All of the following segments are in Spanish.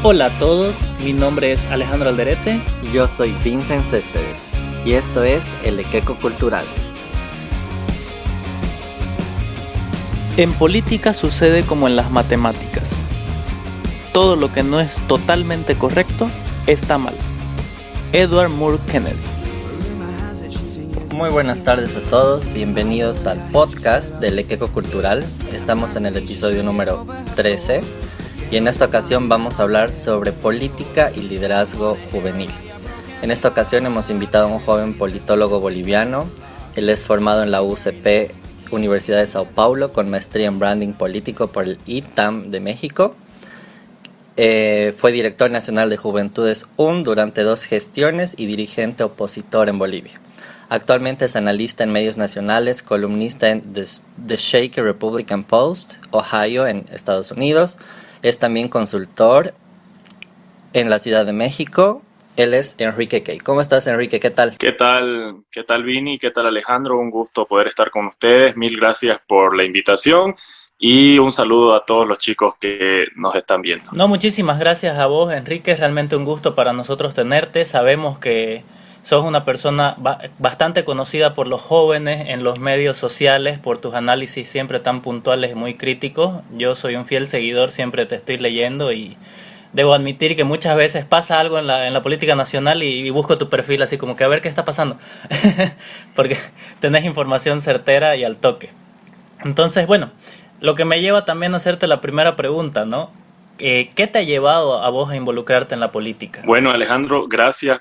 Hola a todos, mi nombre es Alejandro Alderete. Yo soy Vincent Céspedes y esto es El Equeco Cultural. En política sucede como en las matemáticas. Todo lo que no es totalmente correcto está mal. Edward Moore Kennedy. Muy buenas tardes a todos, bienvenidos al podcast del Equeco Cultural. Estamos en el episodio número 13 y en esta ocasión vamos a hablar sobre política y liderazgo juvenil. En esta ocasión hemos invitado a un joven politólogo boliviano. Él es formado en la UCP, Universidad de Sao Paulo, con maestría en branding político por el ITAM de México. Fue director nacional de Juventudes UN durante 2 gestiones y dirigente opositor en Bolivia. Actualmente es analista en medios nacionales, columnista en The Shaker Republican Post, Ohio, en Estados Unidos. Es también consultor en la Ciudad de México. Él es Enrique Key. ¿Cómo estás, Enrique? ¿Qué tal? ¿Qué tal, Vini? ¿Qué tal, Alejandro? Un gusto poder estar con ustedes. Mil gracias por la invitación y un saludo a todos los chicos que nos están viendo. No, muchísimas gracias a vos, Enrique. Es realmente un gusto para nosotros tenerte. Sabemos que sos una persona bastante conocida por los jóvenes en los medios sociales, por tus análisis siempre tan puntuales y muy críticos. Yo soy un fiel seguidor, siempre te estoy leyendo y debo admitir que muchas veces pasa algo en la política nacional y busco tu perfil así como que a ver qué está pasando, porque tenés información certera y al toque. Entonces, bueno, lo que me lleva también a hacerte la primera pregunta, ¿no? ¿Qué te ha llevado a vos a involucrarte en la política? Bueno, Alejandro,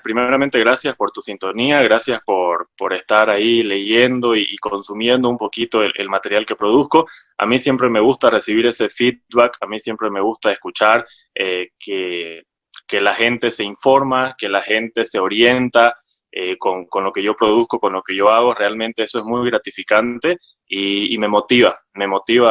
primeramente gracias por tu sintonía, gracias por estar ahí leyendo y consumiendo un poquito el material que produzco. A mí siempre me gusta recibir ese feedback, a mí siempre me gusta escuchar que la gente se informa, que la gente se orienta con lo que yo produzco, con lo que yo hago. Realmente eso es muy gratificante y me motiva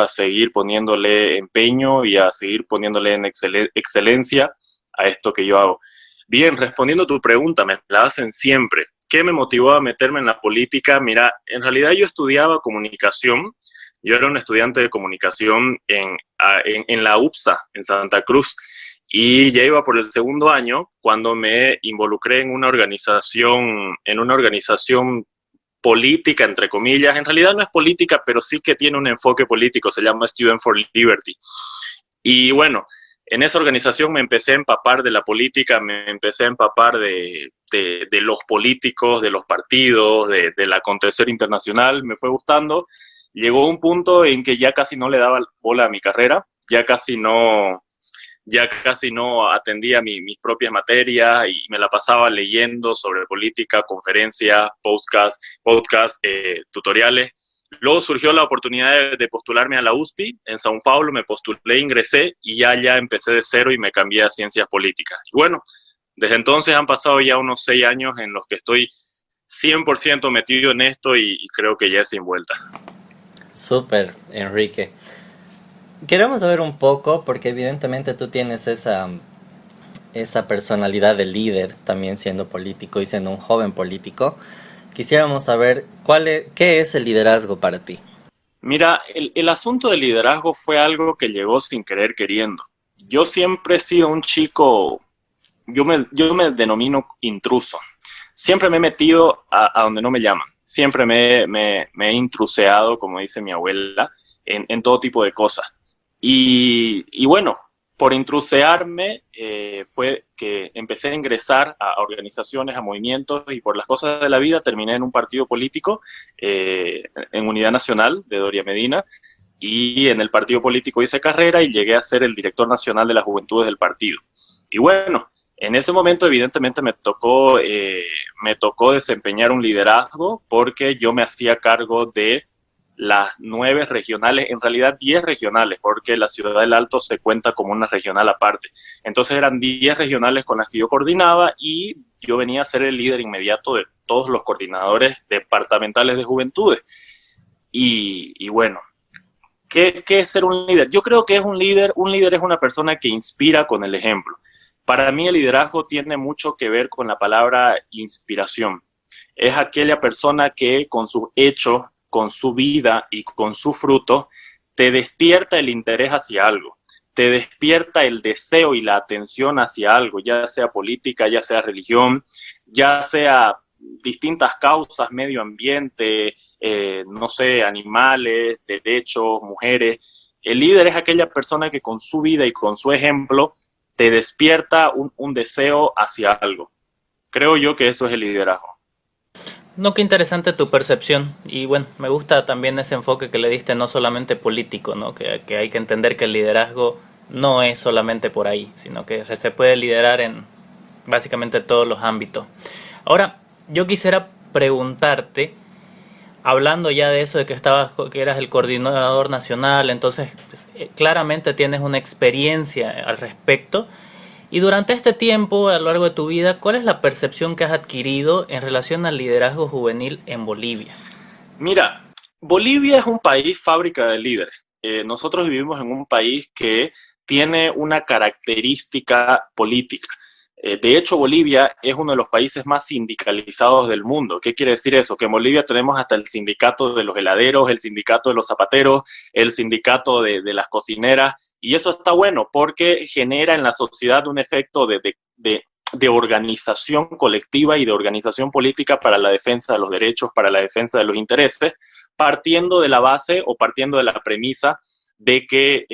a seguir poniéndole empeño y a seguir poniéndole en excelencia a esto que yo hago. Bien, respondiendo a tu pregunta, me la hacen siempre. ¿Qué me motivó a meterme en la política? Mira, en realidad yo estudiaba comunicación. Yo era un estudiante de comunicación en la UPSA, en Santa Cruz. Y ya iba por el 2º año cuando me involucré en una organización política, entre comillas. En realidad no es política, pero sí que tiene un enfoque político, se llama Student for Liberty. Y bueno, en esa organización me empecé a empapar de la política, me empecé a empapar de los políticos, de los partidos, del acontecer internacional, me fue gustando. Llegó un punto en que ya casi no le daba bola a mi carrera, ya casi no atendía mis propias materias y me la pasaba leyendo sobre política, conferencias, podcast, tutoriales. Luego surgió la oportunidad de postularme a la USP en Sao Paulo, me postulé, ingresé y ya empecé de cero y me cambié a ciencias políticas. Y bueno, desde entonces han pasado ya unos 6 años en los que estoy 100% metido en esto y creo que ya es sin vuelta. Súper, Enrique. Queremos saber un poco, porque evidentemente tú tienes esa personalidad de líder, también siendo político y siendo un joven político. Quisiéramos saber qué es el liderazgo para ti. Mira, el asunto del liderazgo fue algo que llegó sin querer queriendo. Yo siempre he sido un chico, yo me denomino intruso. Siempre me he metido a donde no me llaman. Siempre me he intruseado, como dice mi abuela, en todo tipo de cosas. Y bueno, por intrusearme fue que empecé a ingresar a organizaciones, a movimientos, y por las cosas de la vida terminé en un partido político, en Unidad Nacional de Doria Medina, y en el partido político hice carrera y llegué a ser el director nacional de las Juventudes del partido. Y bueno, en ese momento evidentemente me tocó desempeñar un liderazgo porque yo me hacía cargo de las 9 regionales, en realidad 10 regionales, porque la Ciudad del Alto se cuenta como una regional aparte. Entonces eran 10 regionales con las que yo coordinaba y yo venía a ser el líder inmediato de todos los coordinadores departamentales de juventudes. Y bueno, ¿qué es ser un líder? Yo creo que es un líder es una persona que inspira con el ejemplo. Para mí el liderazgo tiene mucho que ver con la palabra inspiración. Es aquella persona que con sus hechos, con su vida y con su fruto, te despierta el interés hacia algo, te despierta el deseo y la atención hacia algo, ya sea política, ya sea religión, ya sea distintas causas, medio ambiente, no sé, animales, derechos, mujeres. El líder es aquella persona que con su vida y con su ejemplo te despierta un deseo hacia algo. Creo yo que eso es el liderazgo. No, qué interesante tu percepción. Y bueno, me gusta también ese enfoque que le diste, no solamente político, ¿no? Que hay que entender que el liderazgo no es solamente por ahí, sino que se puede liderar en básicamente todos los ámbitos. Ahora, yo quisiera preguntarte, hablando ya de eso, de que eras el coordinador nacional, entonces claramente tienes una experiencia al respecto. Y durante este tiempo, a lo largo de tu vida, ¿cuál es la percepción que has adquirido en relación al liderazgo juvenil en Bolivia? Mira, Bolivia es un país fábrica de líderes. Nosotros vivimos en un país que tiene una característica política. De hecho, Bolivia es uno de los países más sindicalizados del mundo. ¿Qué quiere decir eso? Que en Bolivia tenemos hasta el sindicato de los heladeros, el sindicato de los zapateros, el sindicato de las cocineras, y eso está bueno porque genera en la sociedad un efecto de organización colectiva y de organización política para la defensa de los derechos, para la defensa de los intereses, partiendo de la base o partiendo de la premisa de que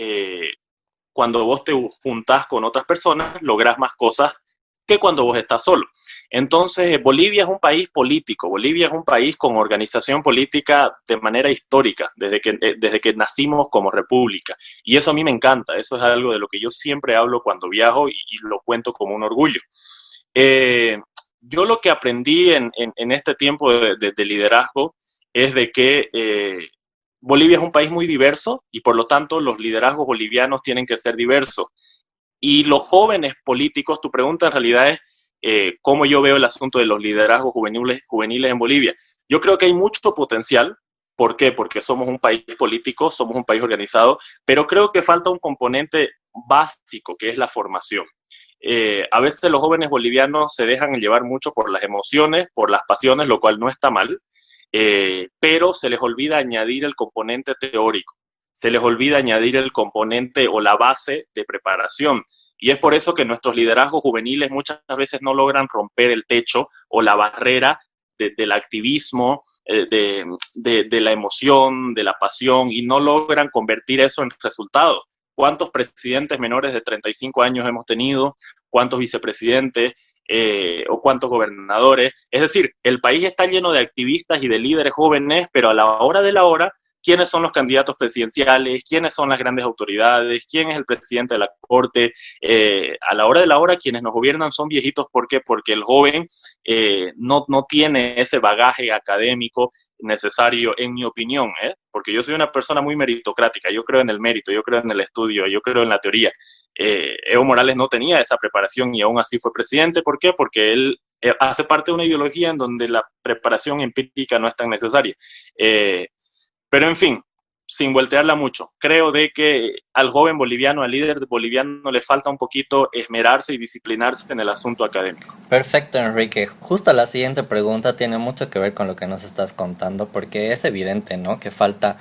cuando vos te juntás con otras personas, lográs más cosas que cuando vos estás solo. Entonces, Bolivia es un país político, Bolivia es un país con organización política de manera histórica, desde que nacimos como república. Y eso a mí me encanta, eso es algo de lo que yo siempre hablo cuando viajo y lo cuento como un orgullo. Yo lo que aprendí en este tiempo de liderazgo es de que Bolivia es un país muy diverso y por lo tanto los liderazgos bolivianos tienen que ser diversos. Y los jóvenes políticos, tu pregunta en realidad es cómo yo veo el asunto de los liderazgos juveniles en Bolivia. Yo creo que hay mucho potencial. ¿Por qué? Porque somos un país político, somos un país organizado, pero creo que falta un componente básico, que es la formación. A veces los jóvenes bolivianos se dejan llevar mucho por las emociones, por las pasiones, lo cual no está mal, pero se les olvida añadir el componente teórico. Se les olvida añadir el componente o la base de preparación. Y es por eso que nuestros liderazgos juveniles muchas veces no logran romper el techo o la barrera del activismo, de la emoción, de la pasión, y no logran convertir eso en resultados. ¿Cuántos presidentes menores de 35 años hemos tenido? ¿Cuántos vicepresidentes o cuántos gobernadores? Es decir, el país está lleno de activistas y de líderes jóvenes, pero a la hora de la hora, quiénes son los candidatos presidenciales, quiénes son las grandes autoridades, quién es el presidente de la corte. A la hora de la hora, quienes nos gobiernan son viejitos. ¿Por qué? Porque el joven no tiene ese bagaje académico necesario, en mi opinión, porque yo soy una persona muy meritocrática, yo creo en el mérito, yo creo en el estudio, yo creo en la teoría. Evo Morales no tenía esa preparación y aún así fue presidente. ¿Por qué? Porque él hace parte de una ideología en donde la preparación empírica no es tan necesaria. Pero en fin, sin voltearla mucho, creo de que al joven boliviano, al líder boliviano, le falta un poquito esmerarse y disciplinarse en el asunto académico. Perfecto, Enrique. Justo la siguiente pregunta tiene mucho que ver con lo que nos estás contando, porque es evidente, ¿no?, que falta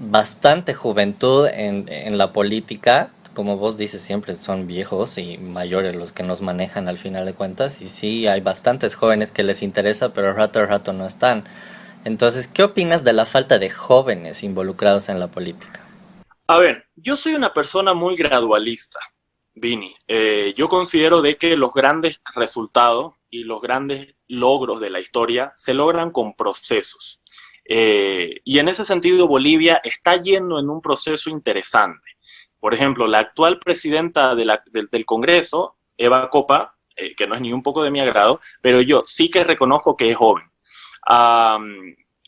bastante juventud en la política. Como vos dices, siempre son viejos y mayores los que nos manejan al final de cuentas, y sí, hay bastantes jóvenes que les interesa, pero al rato no están. Entonces, ¿qué opinas de la falta de jóvenes involucrados en la política? A ver, yo soy una persona muy gradualista, Vini. Yo considero de que los grandes resultados y los grandes logros de la historia se logran con procesos. Y en ese sentido, Bolivia está yendo en un proceso interesante. Por ejemplo, la actual presidenta del Congreso, Eva Kopa, que no es ni un poco de mi agrado, pero yo sí que reconozco que es joven.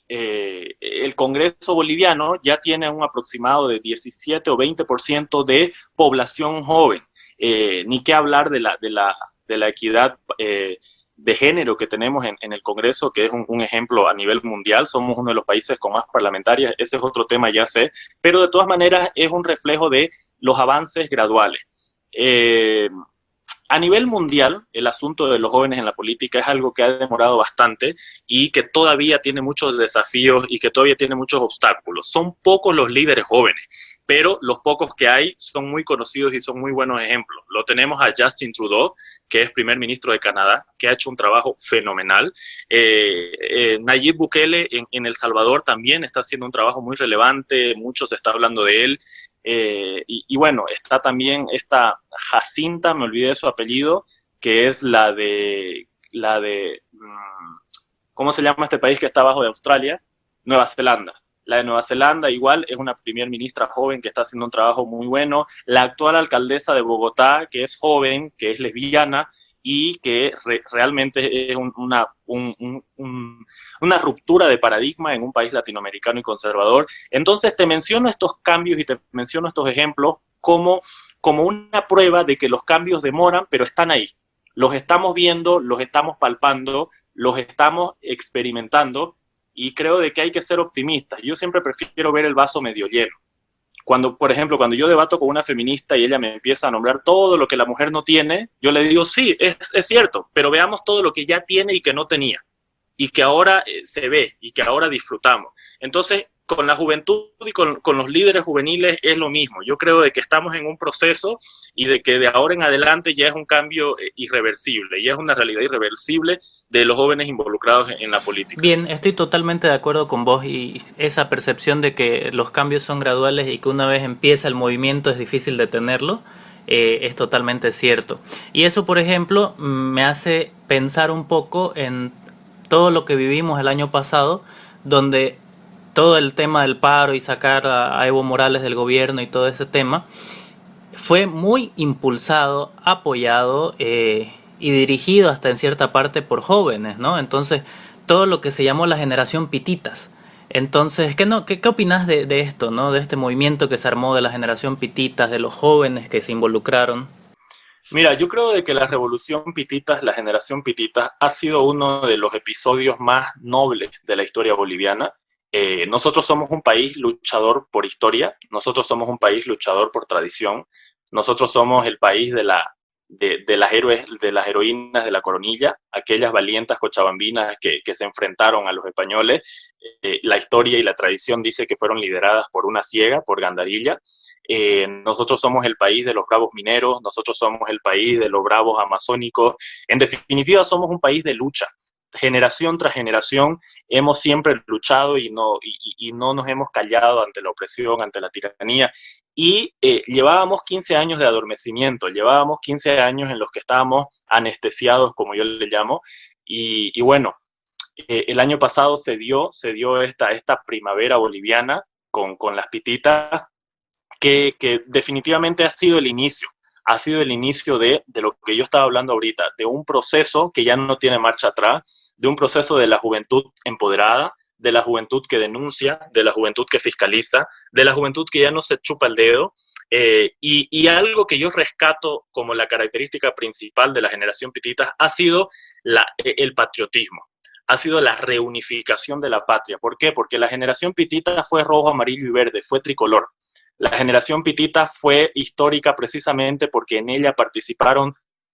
El Congreso boliviano ya tiene un aproximado de 17 o 20% de población joven. Ni qué hablar de la equidad de género que tenemos en el Congreso, que es un ejemplo a nivel mundial. Somos uno de los países con más parlamentarias. Ese es otro tema, ya sé, pero de todas maneras es un reflejo de los avances graduales. A nivel mundial, el asunto de los jóvenes en la política es algo que ha demorado bastante y que todavía tiene muchos desafíos y que todavía tiene muchos obstáculos. Son pocos los líderes jóvenes. pero los pocos que hay son muy conocidos y son muy buenos ejemplos. Lo tenemos a Justin Trudeau, que es primer ministro de Canadá, que ha hecho un trabajo fenomenal. Nayib Bukele en El Salvador también está haciendo un trabajo muy relevante, mucho se está hablando de él. Y bueno, está también esta Jacinta, me olvidé de su apellido, que es ¿cómo se llama este país que está abajo de Australia? Nueva Zelanda. La de Nueva Zelanda igual es una primer ministra joven que está haciendo un trabajo muy bueno. La actual alcaldesa de Bogotá, que es joven, que es lesbiana y que realmente es una ruptura de paradigma en un país latinoamericano y conservador. Entonces te menciono estos cambios y te menciono estos ejemplos como una prueba de que los cambios demoran, pero están ahí. Los estamos viendo, los estamos palpando, los estamos experimentando, y creo de que hay que ser optimistas. Yo siempre prefiero ver el vaso medio lleno. Por ejemplo, cuando yo debato con una feminista y ella me empieza a nombrar todo lo que la mujer no tiene, yo le digo, sí, es cierto, pero veamos todo lo que ya tiene y que no tenía, y que ahora se ve, y que ahora disfrutamos. Entonces, con la juventud y con los líderes juveniles es lo mismo. Yo creo de que estamos en un proceso y de que de ahora en adelante ya es un cambio irreversible, ya es una realidad irreversible de los jóvenes involucrados en la política. Bien, estoy totalmente de acuerdo con vos, y esa percepción de que los cambios son graduales y que una vez empieza el movimiento es difícil detenerlo, es totalmente cierto. Y eso, por ejemplo, me hace pensar un poco en todo lo que vivimos el año pasado, donde todo el tema del paro y sacar a Evo Morales del gobierno y todo ese tema fue muy impulsado, apoyado y dirigido hasta en cierta parte por jóvenes, ¿no? Entonces, todo lo que se llamó la generación Pititas. Entonces, ¿qué opinas de esto, ¿no? De este movimiento que se armó de la generación Pititas, de los jóvenes que se involucraron? Mira, yo creo de que la revolución Pititas, la generación Pititas, ha sido uno de los episodios más nobles de la historia boliviana. Nosotros somos un país luchador por historia, nosotros somos un país luchador por tradición, nosotros somos el país de las héroes, de las heroínas de la coronilla, aquellas valientas cochabambinas que se enfrentaron a los españoles. La historia y la tradición dice que fueron lideradas por una ciega, por Gandarilla. Nosotros somos el país de los bravos mineros, nosotros somos el país de los bravos amazónicos. En definitiva, somos un país de lucha. Generación tras generación hemos siempre luchado y no nos hemos callado ante la opresión, ante la tiranía. Y llevábamos 15 años de adormecimiento, llevábamos 15 años en los que estábamos anestesiados, como yo le llamo. Y bueno, el año pasado se dio esta primavera boliviana con las Pititas, que definitivamente ha sido el inicio de lo que yo estaba hablando ahorita, de un proceso que ya no tiene marcha atrás, de un proceso de la juventud empoderada, de la juventud que denuncia, de la juventud que fiscaliza, de la juventud que ya no se chupa el dedo. Y algo que yo rescato como la característica principal de la generación Pititas ha sido el patriotismo, ha sido la reunificación de la patria. ¿Por qué? Porque la generación Pitita fue rojo, amarillo y verde, fue tricolor. La generación Pitita fue histórica precisamente porque en ella participaron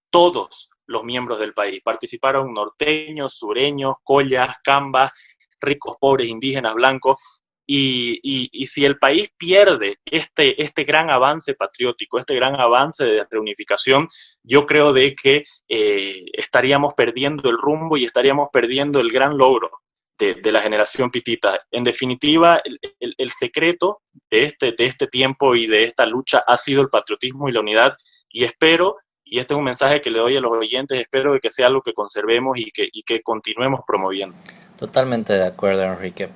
todos los miembros del país. Participaron norteños, sureños, collas, cambas, ricos, pobres, indígenas, blancos. Y si el país pierde este gran avance patriótico, este gran avance de reunificación, yo creo de que estaríamos perdiendo el rumbo y estaríamos perdiendo el gran logro de la generación Pitita. En definitiva, el secreto de este tiempo y de esta lucha ha sido el patriotismo y la unidad, y espero, y este es un mensaje que le doy a los oyentes, espero que sea algo que conservemos y que continuemos promoviendo. Totalmente de acuerdo, Enrique.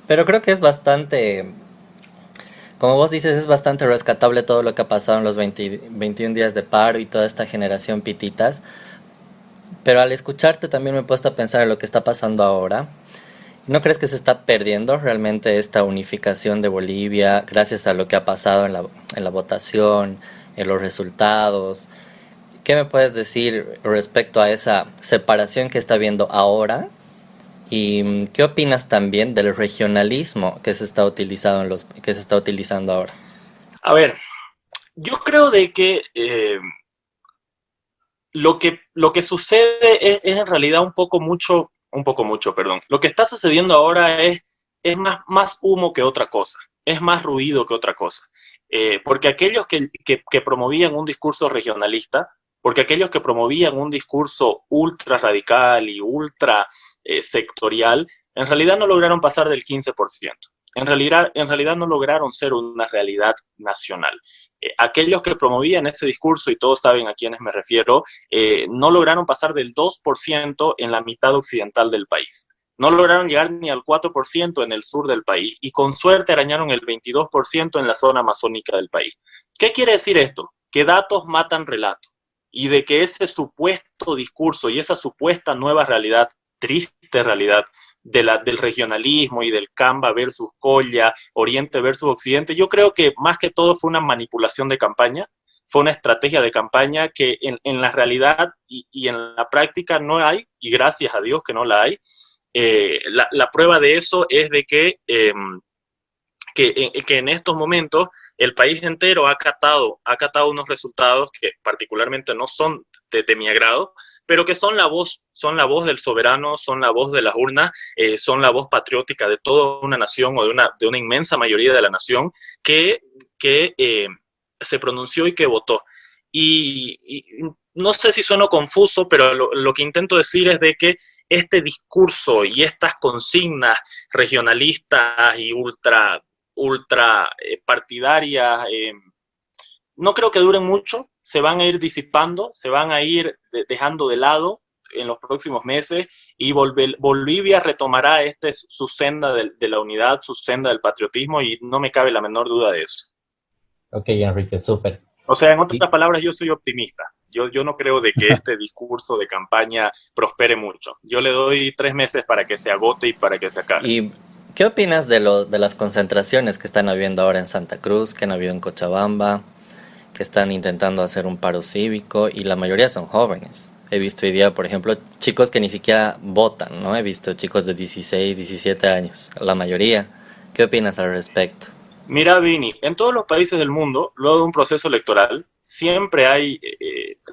Pero creo que es bastante, como vos dices, es bastante rescatable todo lo que ha pasado en los 21 días de paro y toda esta generación Pititas. Pero al escucharte también me he puesto a pensar en lo que está pasando ahora. ¿No crees que se está perdiendo realmente esta unificación de Bolivia gracias a lo que ha pasado en la votación, en los resultados? ¿Qué me puedes decir respecto a esa separación que está habiendo ahora? ¿Y qué opinas también del regionalismo que se está utilizando ahora? A ver, yo creo de que lo que sucede es en realidad un poco mucho, perdón. Lo que está sucediendo ahora es más humo que otra cosa. es más ruido que otra cosa. Porque aquellos que promovían un discurso regionalista, porque aquellos que promovían un discurso ultra radical y ultra sectorial, en realidad no lograron pasar del 15%. En realidad no lograron ser una realidad nacional. Aquellos que promovían ese discurso, y todos saben a quiénes me refiero, no lograron pasar del 2% en la mitad occidental del país. No lograron llegar ni al 4% en el sur del país y con suerte arañaron el 22% en la zona amazónica del país. ¿Qué quiere decir esto? Que datos matan relatos y de que ese supuesto discurso y esa supuesta nueva realidad, triste realidad, del regionalismo y del Camba versus Colla, Oriente versus Occidente, yo creo que más que todo fue una manipulación de campaña, fue una estrategia de campaña que en la realidad y en la práctica no hay, y gracias a Dios que no la hay. La prueba de eso es de que en estos momentos el país entero ha acatado unos resultados que particularmente no son de mi agrado, pero que son la voz del soberano, son la voz de las urnas, son la voz patriótica de toda una nación o de una inmensa mayoría de la nación que se pronunció y que votó. Y no sé si sueno confuso, pero lo que intento decir es de que este discurso y estas consignas regionalistas y ultra partidarias, no creo que duren mucho, se van a ir disipando, se van a ir dejando de lado en los próximos meses y Bolivia retomará su senda de la unidad, su senda del patriotismo y no me cabe la menor duda de eso. Ok, Enrique, súper. O sea, en otras palabras, yo soy optimista. Yo no creo de que este discurso de campaña prospere mucho. Yo le doy 3 meses para que se agote y para que se acabe. ¿Y qué opinas de las concentraciones que están habiendo ahora en Santa Cruz, que han habido en Cochabamba, que están intentando hacer un paro cívico y la mayoría son jóvenes? He visto hoy día, por ejemplo, chicos que ni siquiera votan, ¿no? He visto chicos de 16, 17 años, la mayoría. ¿Qué opinas al respecto? Mira, Vini, en todos los países del mundo, luego de un proceso electoral, siempre hay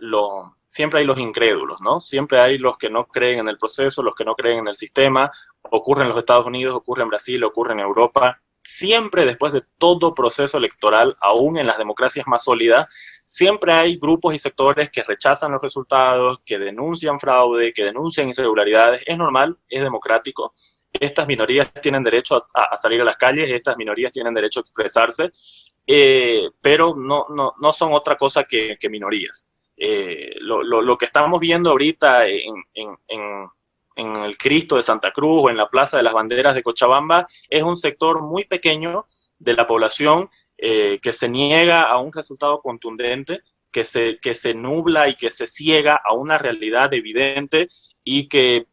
los incrédulos, ¿no? Siempre hay los que no creen en el proceso, los que no creen en el sistema. Ocurre en los Estados Unidos, ocurre en Brasil, ocurre en Europa. Siempre después de todo proceso electoral, aún en las democracias más sólidas, siempre hay grupos y sectores que rechazan los resultados, que denuncian fraude, que denuncian irregularidades. Es normal, es democrático. Estas minorías tienen derecho a salir a las calles, estas minorías tienen derecho a expresarse, pero no son otra cosa que minorías. Lo que estamos viendo ahorita en el Cristo de Santa Cruz o en la Plaza de las Banderas de Cochabamba es un sector muy pequeño de la población que se niega a un resultado contundente, que se nubla y que se ciega a una realidad evidente y que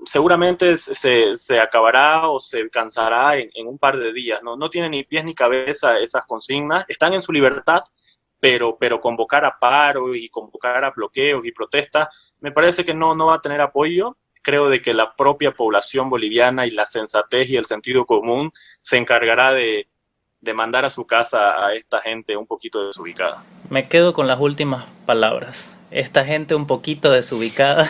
seguramente se acabará o se cansará en un par de días. No tiene ni pies ni cabeza esas consignas, están en su libertad, pero convocar a paros y convocar a bloqueos y protestas, me parece que no va a tener apoyo. Creo de que la propia población boliviana y la sensatez y el sentido común se encargará de mandar a su casa a esta gente un poquito desubicada. Me quedo con las últimas palabras. Esta gente un poquito desubicada.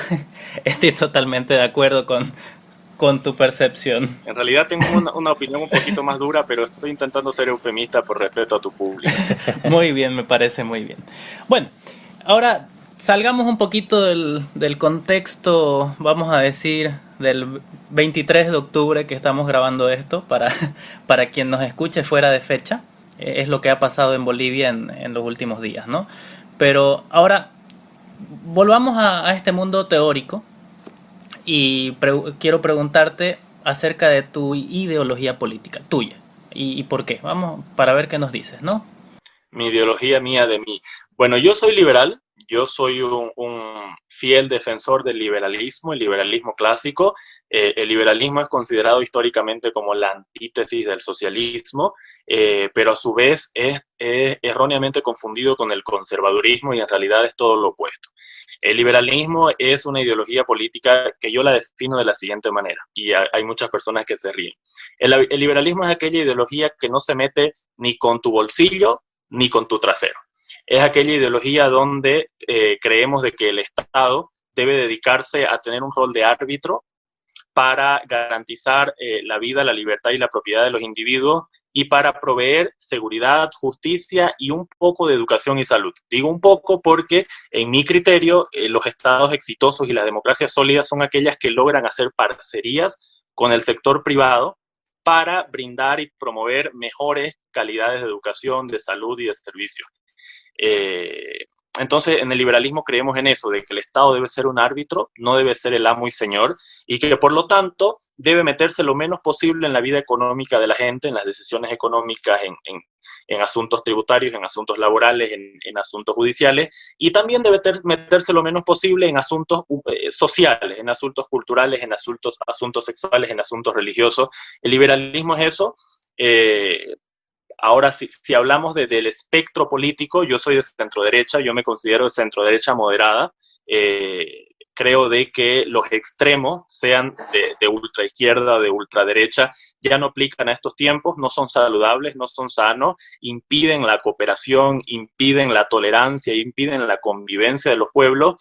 Estoy totalmente de acuerdo con tu percepción. En realidad tengo una opinión un poquito más dura, pero estoy intentando ser eufemista por respeto a tu público. Muy bien, me parece muy bien. Bueno, ahora salgamos un poquito del contexto, vamos a decir, del 23 de octubre que estamos grabando esto, para quien nos escuche fuera de fecha. Es lo que ha pasado en Bolivia en los últimos días, ¿no? Pero ahora volvamos a este mundo teórico y quiero preguntarte acerca de tu ideología política, tuya, y por qué. Vamos, para ver qué nos dices, ¿no? Mi ideología mía de mí. Bueno, yo soy liberal, yo soy un fiel defensor del liberalismo, el liberalismo clásico. El liberalismo es considerado históricamente como la antítesis del socialismo, pero a su vez es erróneamente confundido con el conservadurismo y en realidad es todo lo opuesto. El liberalismo es una ideología política que yo la defino de la siguiente manera, y hay muchas personas que se ríen. El liberalismo es aquella ideología que no se mete ni con tu bolsillo ni con tu trasero. Es aquella ideología donde creemos de que el Estado debe dedicarse a tener un rol de árbitro para garantizar la vida, la libertad y la propiedad de los individuos y para proveer seguridad, justicia y un poco de educación y salud. Digo un poco porque, en mi criterio, los estados exitosos y las democracias sólidas son aquellas que logran hacer parcerías con el sector privado para brindar y promover mejores calidades de educación, de salud y de servicios. Entonces, en el liberalismo creemos en eso, de que el Estado debe ser un árbitro, no debe ser el amo y señor, y que por lo tanto debe meterse lo menos posible en la vida económica de la gente, en las decisiones económicas, en asuntos tributarios, en asuntos laborales, en asuntos judiciales, y también debe meterse lo menos posible en asuntos sociales, en asuntos culturales, en asuntos sexuales, en asuntos religiosos. El liberalismo es eso. Ahora, si hablamos del espectro político, yo soy de centro-derecha, yo me considero de centro-derecha moderada. Creo de que los extremos, sean de ultraizquierda o de ultraderecha, ya no aplican a estos tiempos, no son saludables, no son sanos, impiden la cooperación, impiden la tolerancia, impiden la convivencia de los pueblos.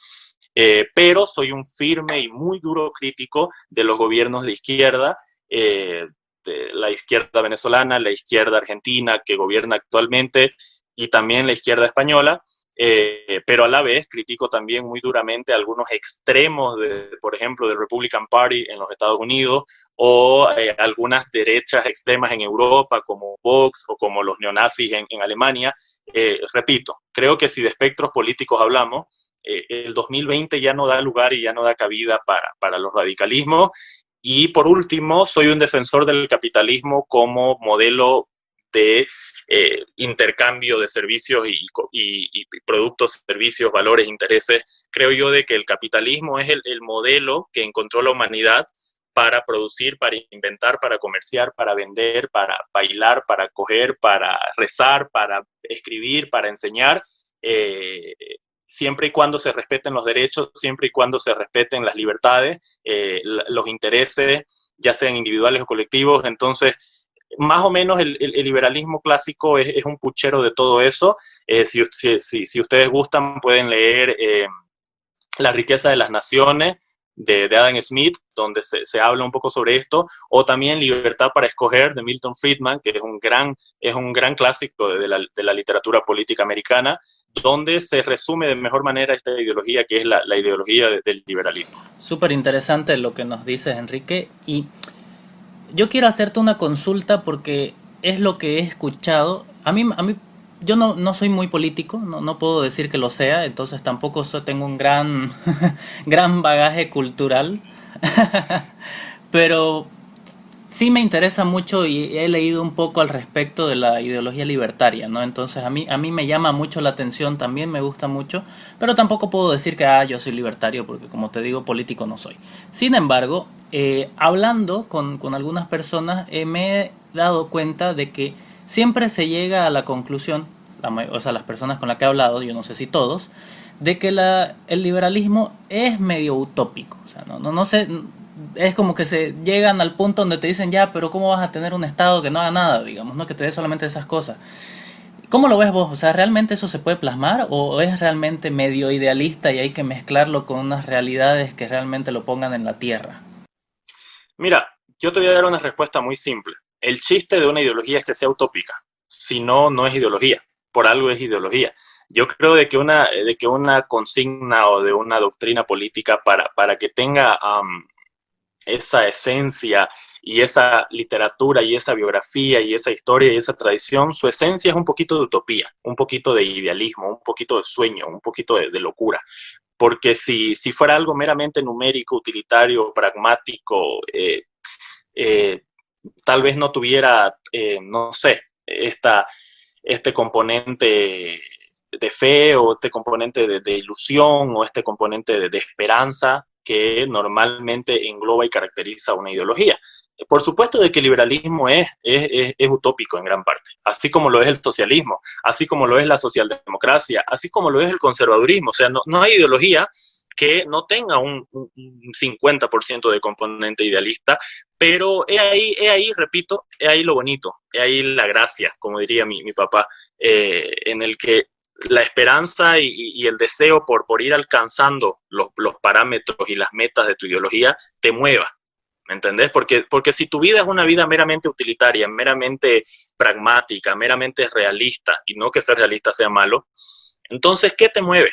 Pero soy un firme y muy duro crítico de los gobiernos de izquierda, de la izquierda venezolana, la izquierda argentina que gobierna actualmente y también la izquierda española, pero a la vez critico también muy duramente algunos extremos, por ejemplo, del Republican Party en los Estados Unidos o algunas derechas extremas en Europa como Vox o como los neonazis en Alemania. Repito, creo que si de espectros políticos hablamos, el 2020 ya no da lugar y ya no da cabida para los radicalismos. Y por último, soy un defensor del capitalismo como modelo de intercambio de servicios y productos, servicios, valores, intereses. Creo yo de que el capitalismo es el modelo que encontró la humanidad para producir, para inventar, para comerciar, para vender, para bailar, para coger, para rezar, para escribir, para enseñar. Siempre y cuando se respeten los derechos, siempre y cuando se respeten las libertades, los intereses, ya sean individuales o colectivos. Entonces, más o menos el liberalismo clásico es un puchero de todo eso. Si ustedes gustan, pueden leer La riqueza de las naciones de Adam Smith, donde se habla un poco sobre esto, o también Libertad para escoger de Milton Friedman, que es un gran clásico de la literatura política americana, donde se resume de mejor manera esta ideología que es la ideología del liberalismo. Súper interesante lo que nos dices, Enrique, y yo quiero hacerte una consulta porque es lo que he escuchado. A mí yo no soy muy político, no puedo decir que lo sea, entonces tampoco tengo un gran, gran bagaje cultural, pero sí me interesa mucho y he leído un poco al respecto de la ideología libertaria, ¿no? Entonces a mí me llama mucho la atención, también me gusta mucho, pero tampoco puedo decir que yo soy libertario porque como te digo, político no soy. Sin embargo, hablando con algunas personas, me he dado cuenta de que siempre se llega a la conclusión, o sea, las personas con las que he hablado, yo no sé si todos, de que el liberalismo es medio utópico. O sea, no sé, es como que se llegan al punto donde te dicen ya, pero ¿cómo vas a tener un Estado que no haga nada, digamos, no que te dé solamente esas cosas? ¿Cómo lo ves vos? O sea, ¿realmente eso se puede plasmar o es realmente medio idealista y hay que mezclarlo con unas realidades que realmente lo pongan en la tierra? Mira, yo te voy a dar una respuesta muy simple. El chiste de una ideología es que sea utópica. Si no, no es ideología. Por algo es ideología. Yo creo de que una consigna o de una doctrina política para que tenga esa esencia y esa literatura y esa biografía y esa historia y esa tradición, su esencia es un poquito de utopía, un poquito de idealismo, un poquito de sueño, un poquito de locura. Porque si fuera algo meramente numérico, utilitario, pragmático, tal vez no tuviera, no sé, este componente de fe o este componente de ilusión o este componente de esperanza que normalmente engloba y caracteriza una ideología. Por supuesto de que el liberalismo es utópico en gran parte, así como lo es el socialismo, así como lo es la socialdemocracia, así como lo es el conservadurismo. O sea, no hay ideología que no tenga un 50% de componente idealista, pero repito, es ahí lo bonito, es ahí la gracia, como diría mi papá, en el que la esperanza y el deseo por ir alcanzando los parámetros y las metas de tu ideología te mueva. ¿me entendés? Porque si tu vida es una vida meramente utilitaria, meramente pragmática, meramente realista, y no que ser realista sea malo, entonces, ¿qué te mueve?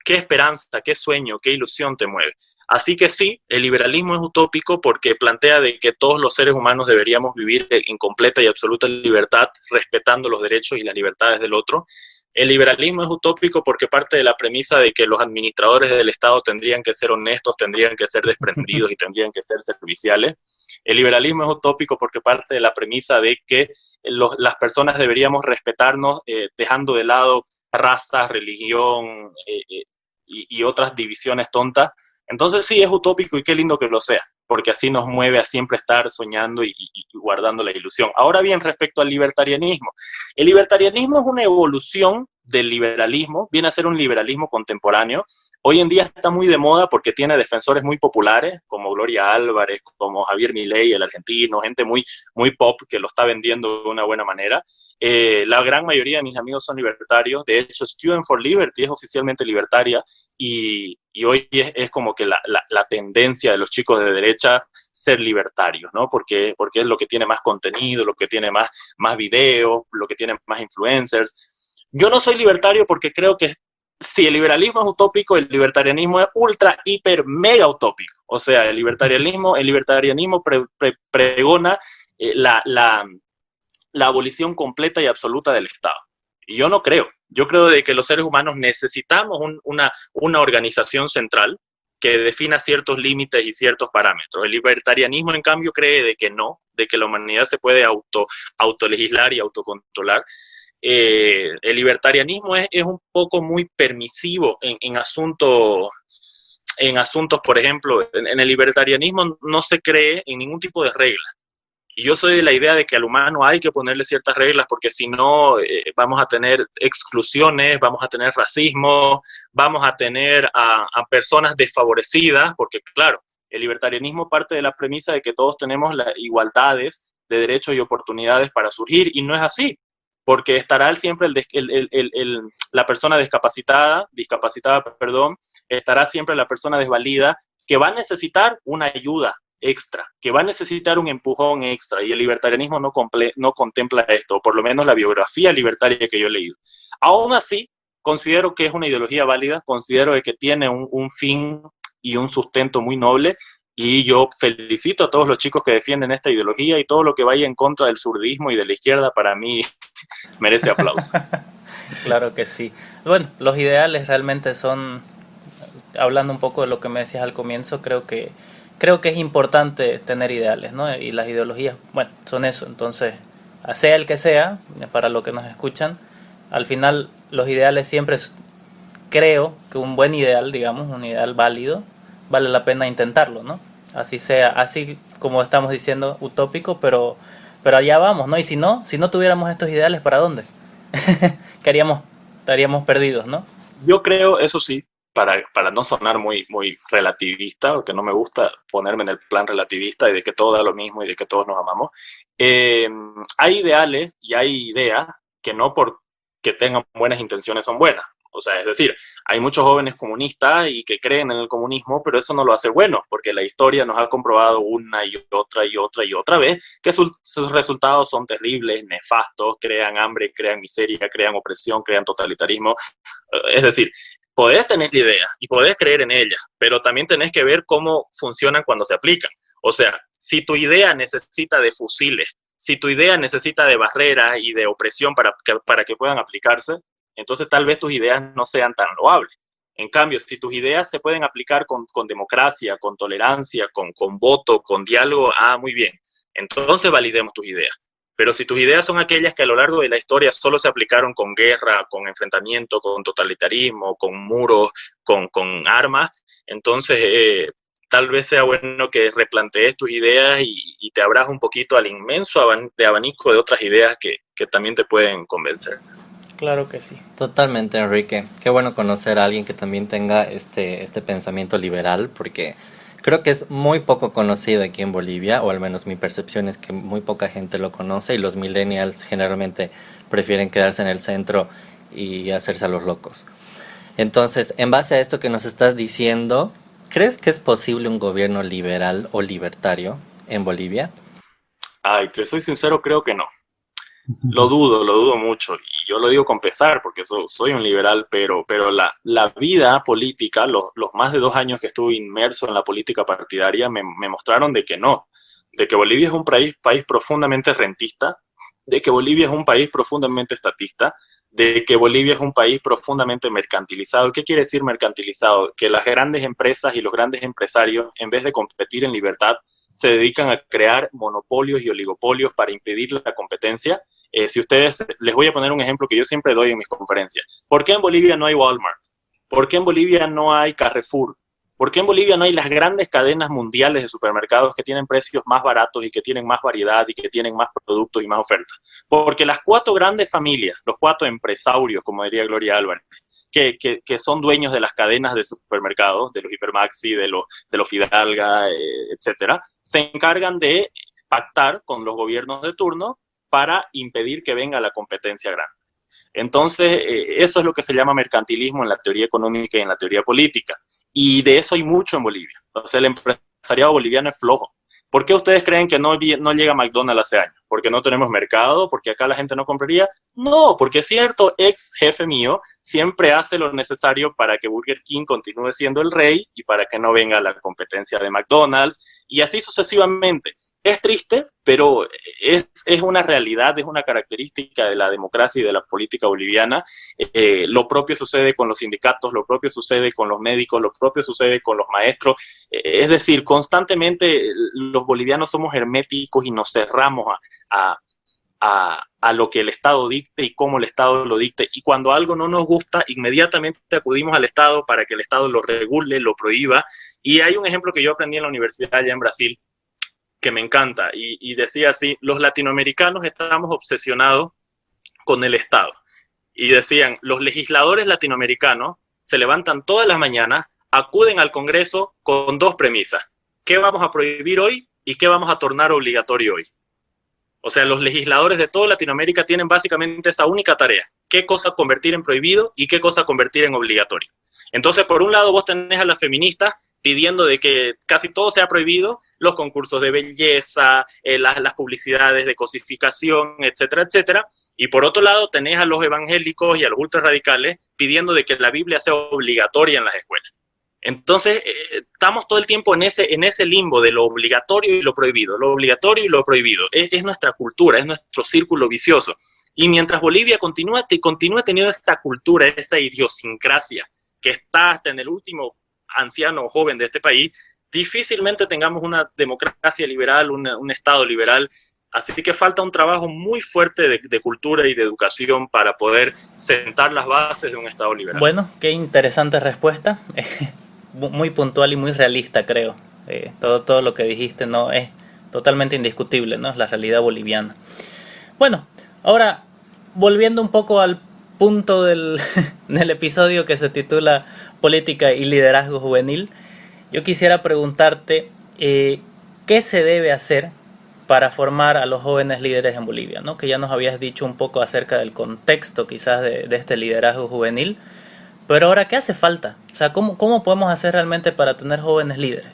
¿Qué esperanza, qué sueño, qué ilusión te mueve? Así que sí, el liberalismo es utópico porque plantea de que todos los seres humanos deberíamos vivir en completa y absoluta libertad, respetando los derechos y las libertades del otro. El liberalismo es utópico porque parte de la premisa de que los administradores del Estado tendrían que ser honestos, tendrían que ser desprendidos y tendrían que ser serviciales. El liberalismo es utópico porque parte de la premisa de que las personas deberíamos respetarnos, dejando de lado raza, religión y otras divisiones tontas. Entonces sí, es utópico y qué lindo que lo sea, porque así nos mueve a siempre estar soñando y guardando la ilusión. Ahora bien, respecto al libertarianismo, el libertarianismo es una evolución del liberalismo, viene a ser un liberalismo contemporáneo. Hoy en día está muy de moda porque tiene defensores muy populares, como Gloria Álvarez, como Javier Milei, el argentino, gente muy, muy pop que lo está vendiendo de una buena manera. La gran mayoría de mis amigos son libertarios. De hecho, Student for Liberty es oficialmente libertaria y hoy es como que la tendencia de los chicos de derecha ser libertarios, ¿no? Porque es lo que tiene más contenido, lo que tiene más videos, lo que tiene más influencers. Yo no soy libertario porque creo que si el liberalismo es utópico, el libertarianismo es ultra, hiper, mega utópico. O sea, el libertarianismo pregona la abolición completa y absoluta del Estado. Y yo no creo. Yo creo de que los seres humanos necesitamos una organización central que defina ciertos límites y ciertos parámetros. El libertarianismo, en cambio, cree de que no, de que la humanidad se puede autolegislar y autocontrolar. El libertarianismo es un poco muy permisivo en asuntos, por ejemplo, en el libertarianismo no se cree en ningún tipo de regla. Y yo soy de la idea de que al humano hay que ponerle ciertas reglas porque si no vamos a tener exclusiones, vamos a tener racismo, vamos a tener a personas desfavorecidas, porque claro, el libertarianismo parte de la premisa de que todos tenemos las igualdades de derechos y oportunidades para surgir y no es así, porque estará siempre la persona discapacitada, estará siempre la persona desvalida que va a necesitar una ayuda extra, que va a necesitar un empujón extra, y el libertarianismo no contempla esto, o por lo menos la biografía libertaria que yo he leído. Aún así, considero que es una ideología válida, considero que tiene un fin y un sustento muy noble, y yo felicito a todos los chicos que defienden esta ideología, y todo lo que vaya en contra del surdismo y de la izquierda para mí merece aplauso. Claro que sí. Bueno, los ideales realmente son, hablando un poco de lo que me decías al comienzo, creo que es importante tener ideales, ¿no? Y las ideologías, bueno, son eso. Entonces, sea el que sea, para los que nos escuchan, al final los ideales siempre, creo que un buen ideal, digamos, un ideal válido, vale la pena intentarlo, ¿no? Así sea, así como estamos diciendo, utópico, pero allá vamos, ¿no? Y si no tuviéramos estos ideales, ¿para dónde? ¿Qué haríamos? Estaríamos perdidos, ¿no? Yo creo, eso sí, para no sonar muy, muy relativista, porque no me gusta ponerme en el plan relativista y de que todo da lo mismo y de que todos nos amamos, hay ideales y hay ideas que no porque tengan buenas intenciones son buenas. O sea, es decir, hay muchos jóvenes comunistas y que creen en el comunismo, pero eso no lo hace bueno, porque la historia nos ha comprobado una y otra vez que sus resultados son terribles, nefastos, crean hambre, crean miseria, crean opresión, crean totalitarismo. Es decir, podés tener ideas y podés creer en ellas, pero también tenés que ver cómo funcionan cuando se aplican. O sea, si tu idea necesita de fusiles, si tu idea necesita de barreras y de opresión para que puedan aplicarse, entonces tal vez tus ideas no sean tan loables. En cambio, si tus ideas se pueden aplicar con democracia, con tolerancia, con voto, con diálogo, muy bien. Entonces validemos tus ideas. Pero si tus ideas son aquellas que a lo largo de la historia solo se aplicaron con guerra, con enfrentamiento, con totalitarismo, con muros, con armas, entonces tal vez sea bueno que replantees tus ideas y te abras un poquito al inmenso abanico de otras ideas que también te pueden convencer. Claro que sí. Totalmente, Enrique. Qué bueno conocer a alguien que también tenga este pensamiento liberal, porque creo que es muy poco conocido aquí en Bolivia, o al menos mi percepción es que muy poca gente lo conoce y los millennials generalmente prefieren quedarse en el centro y hacerse a los locos. Entonces, en base a esto que nos estás diciendo, ¿Crees que es posible un gobierno liberal o libertario en Bolivia? Ay, te soy sincero, creo que no. Lo dudo mucho. Y yo lo digo con pesar porque soy un liberal, pero la vida política, los más de 2 años que estuve inmerso en la política partidaria, me mostraron de que no, de que Bolivia es un país profundamente rentista, de que Bolivia es un país profundamente estatista, de que Bolivia es un país profundamente mercantilizado. ¿Qué quiere decir mercantilizado? Que las grandes empresas y los grandes empresarios, en vez de competir en libertad, se dedican a crear monopolios y oligopolios para impedir la competencia. Si ustedes, les voy a poner un ejemplo que yo siempre doy en mis conferencias. ¿Por qué en Bolivia no hay Walmart? ¿Por qué en Bolivia no hay Carrefour? ¿Por qué en Bolivia no hay las grandes cadenas mundiales de supermercados que tienen precios más baratos y que tienen más variedad y que tienen más productos y más ofertas? Porque las 4 grandes familias, los 4 empresarios, como diría Gloria Álvarez, que son dueños de las cadenas de supermercados, de los Hipermaxi, de los Fidalga, etcétera, se encargan de pactar con los gobiernos de turno para impedir que venga la competencia grande. Entonces, eso es lo que se llama mercantilismo en la teoría económica y en la teoría política. Y de eso hay mucho en Bolivia. O sea, el empresariado boliviano es flojo. ¿Por qué ustedes creen que no llega McDonald's hace años? ¿Porque no tenemos mercado? ¿Porque acá la gente no compraría? No, porque cierto ex jefe mío siempre hace lo necesario para que Burger King continúe siendo el rey y para que no venga la competencia de McDonald's y así sucesivamente. Es triste, pero es una realidad, es una característica de la democracia y de la política boliviana. Lo propio sucede con los sindicatos, lo propio sucede con los médicos, lo propio sucede con los maestros. Es decir, constantemente los bolivianos somos herméticos y nos cerramos a lo que el Estado dicte y cómo el Estado lo dicte. Y cuando algo no nos gusta, inmediatamente acudimos al Estado para que el Estado lo regule, lo prohíba. Y hay un ejemplo que yo aprendí en la universidad allá en Brasil, que me encanta, y decía así: los latinoamericanos estamos obsesionados con el Estado. Y decían, los legisladores latinoamericanos se levantan todas las mañanas, acuden al Congreso con 2 premisas: ¿qué vamos a prohibir hoy y qué vamos a tornar obligatorio hoy? O sea, los legisladores de toda Latinoamérica tienen básicamente esa única tarea: qué cosa convertir en prohibido y qué cosa convertir en obligatorio. Entonces, por un lado, vos tenés a las feministas pidiendo de que casi todo sea prohibido, los concursos de belleza, las publicidades de cosificación, etcétera, etcétera. Y por otro lado, tenés a los evangélicos y a los ultrarradicales pidiendo de que la Biblia sea obligatoria en las escuelas. Entonces, estamos todo el tiempo en ese limbo de lo obligatorio y lo prohibido, lo obligatorio y lo prohibido. Es nuestra cultura, es nuestro círculo vicioso. Y mientras Bolivia continúa teniendo esta cultura, esta idiosincrasia, que está hasta en el último anciano o joven de este país, difícilmente tengamos una democracia liberal, un Estado liberal. Así que falta un trabajo muy fuerte de cultura y de educación para poder sentar las bases de un Estado liberal. Bueno, qué interesante respuesta. Muy puntual y muy realista, creo. Todo lo que dijiste no es totalmente indiscutible, ¿no? Es la realidad boliviana. Bueno, ahora volviendo un poco al punto del episodio que se titula Política y Liderazgo Juvenil, yo quisiera preguntarte ¿qué se debe hacer para formar a los jóvenes líderes en Bolivia, ¿no? Que ya nos habías dicho un poco acerca del contexto quizás de este liderazgo juvenil, pero ahora, ¿qué hace falta? O sea, ¿cómo podemos hacer realmente para tener jóvenes líderes?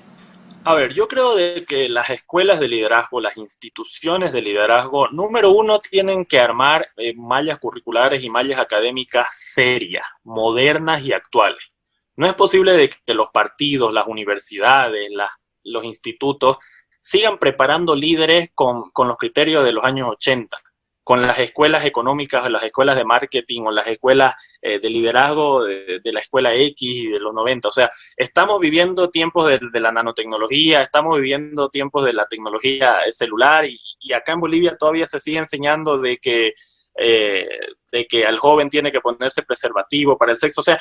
A ver, yo creo de que las escuelas de liderazgo, las instituciones de liderazgo, número uno, tienen que armar mallas curriculares y mallas académicas serias, modernas y actuales. No es posible de que los partidos, las universidades, los institutos sigan preparando líderes con los criterios de los años 80, con las escuelas económicas, las escuelas de marketing o las escuelas de liderazgo de la escuela X y de los 90. O sea, estamos viviendo tiempos de la nanotecnología, estamos viviendo tiempos de la tecnología celular y acá en Bolivia todavía se sigue enseñando de que al joven tiene que ponerse preservativo para el sexo. O sea,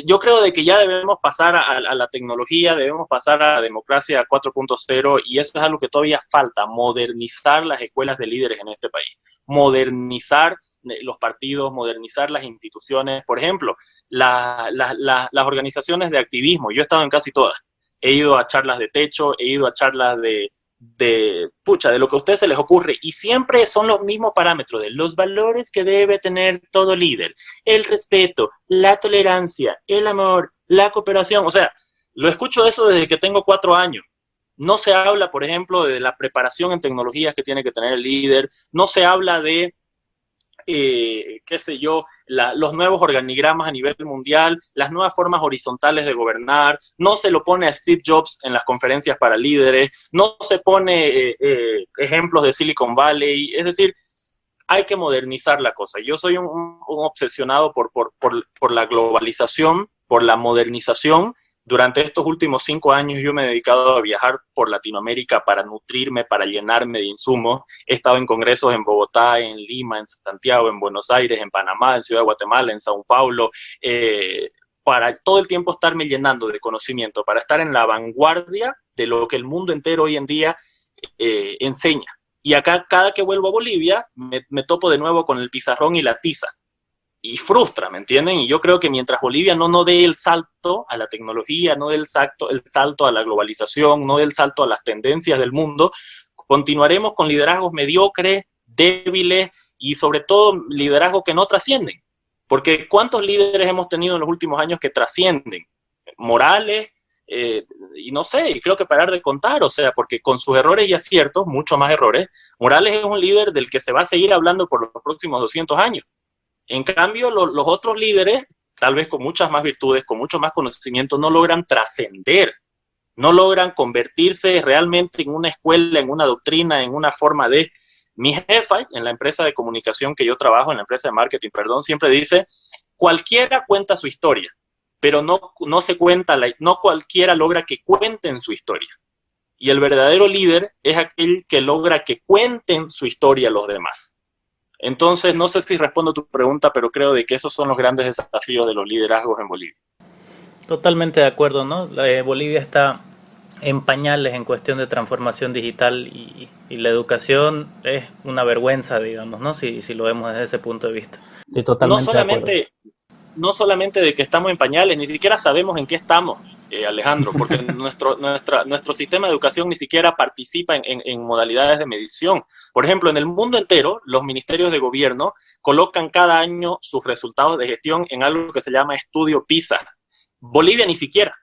yo creo de que ya debemos pasar a la tecnología, debemos pasar a la democracia 4.0 y eso es algo que todavía falta: modernizar las escuelas de líderes en este país, modernizar los partidos, modernizar las instituciones. Por ejemplo, las organizaciones de activismo, yo he estado en casi todas. He ido a charlas de techo, he ido a charlas de lo que a ustedes se les ocurre, y siempre son los mismos parámetros de los valores que debe tener todo líder: el respeto, la tolerancia, el amor, la cooperación. O sea, Lo escucho eso desde que tengo 4 años. No se habla, por ejemplo, de la preparación en tecnologías que tiene que tener el líder, no se habla de qué sé yo, los nuevos organigramas a nivel mundial, las nuevas formas horizontales de gobernar, no se lo pone a Steve Jobs en las conferencias para líderes, no se pone ejemplos de Silicon Valley, es decir, hay que modernizar la cosa. Yo soy un obsesionado por la globalización, por la modernización. Durante estos últimos 5 años yo me he dedicado a viajar por Latinoamérica para nutrirme, para llenarme de insumos. He estado en congresos en Bogotá, en Lima, en Santiago, en Buenos Aires, en Panamá, en Ciudad de Guatemala, en Sao Paulo, para todo el tiempo estarme llenando de conocimiento, para estar en la vanguardia de lo que el mundo entero hoy en día enseña. Y acá, cada que vuelvo a Bolivia, me topo de nuevo con el pizarrón y la tiza. Y frustra, ¿me entienden? Y yo creo que mientras Bolivia no dé el salto a la tecnología, no dé el salto a la globalización, no dé el salto a las tendencias del mundo, continuaremos con liderazgos mediocres, débiles y sobre todo liderazgos que no trascienden. Porque ¿cuántos líderes hemos tenido en los últimos años que trascienden? Morales, y no sé, y creo que parar de contar, o sea, porque con sus errores y aciertos, mucho más errores, Morales es un líder del que se va a seguir hablando por los próximos 200 años. En cambio, los otros líderes, tal vez con muchas más virtudes, con mucho más conocimiento, no logran trascender, no logran convertirse realmente en una escuela, en una doctrina, en una forma de... Mi jefa, en la empresa de comunicación que yo trabajo, en la empresa de marketing, perdón, siempre dice, cualquiera cuenta su historia, pero no se cuenta, no cualquiera logra que cuenten su historia. Y el verdadero líder es aquel que logra que cuenten su historia los demás. Entonces, no sé si respondo a tu pregunta, pero creo de que esos son los grandes desafíos de los liderazgos en Bolivia. Totalmente de acuerdo, ¿no? Bolivia está en pañales en cuestión de transformación digital y la educación es una vergüenza, digamos, ¿no? Si lo vemos desde ese punto de vista. Estoy totalmente de acuerdo. No solamente de que estamos en pañales, ni siquiera sabemos en qué estamos, Alejandro, porque nuestro sistema de educación ni siquiera participa en modalidades de medición. Por ejemplo, en el mundo entero, los ministerios de gobierno colocan cada año sus resultados de gestión en algo que se llama estudio PISA. Bolivia ni siquiera.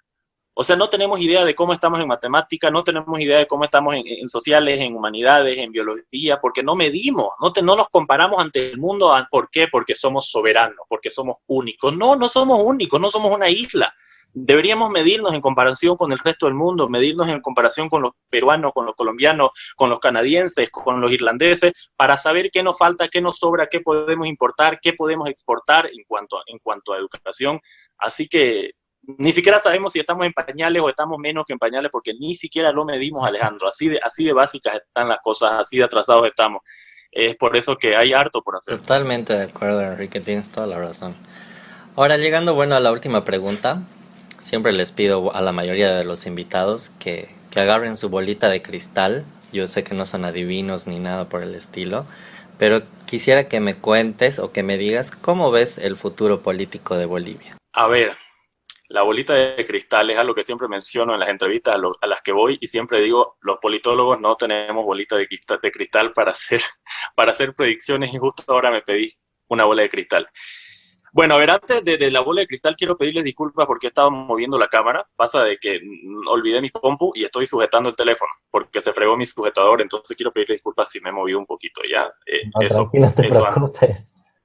O sea, no tenemos idea de cómo estamos en matemática, no tenemos idea de cómo estamos en sociales, en humanidades, en biología, porque no medimos, no nos comparamos ante el mundo. ¿Por qué? Porque somos soberanos, porque somos únicos. No somos únicos, no somos una isla. Deberíamos medirnos en comparación con el resto del mundo, medirnos en comparación con los peruanos, con los colombianos, con los canadienses, con los irlandeses, para saber qué nos falta, qué nos sobra, qué podemos importar, qué podemos exportar en cuanto a educación. Así que ni siquiera sabemos si estamos en pañales o estamos menos que en pañales, porque ni siquiera lo medimos, Alejandro. Así de básicas están las cosas, así de atrasados estamos. Es por eso que hay harto por hacer. Totalmente de acuerdo, Enrique, tienes toda la razón. Ahora, llegando, a la última pregunta, siempre les pido a la mayoría de los invitados que agarren su bolita de cristal. Yo sé que no son adivinos ni nada por el estilo, pero quisiera que me cuentes o que me digas cómo ves el futuro político de Bolivia. A ver, la bolita de cristal es algo que siempre menciono en las entrevistas a las que voy y siempre digo, los politólogos no tenemos bolita de cristal para hacer predicciones y justo ahora me pedí una bola de cristal. Bueno, a ver, antes de la bola de cristal quiero pedirles disculpas porque he estado moviendo la cámara. Pasa de que olvidé mi compu y estoy sujetando el teléfono porque se fregó mi sujetador, entonces quiero pedirles disculpas si me he movido un poquito ya.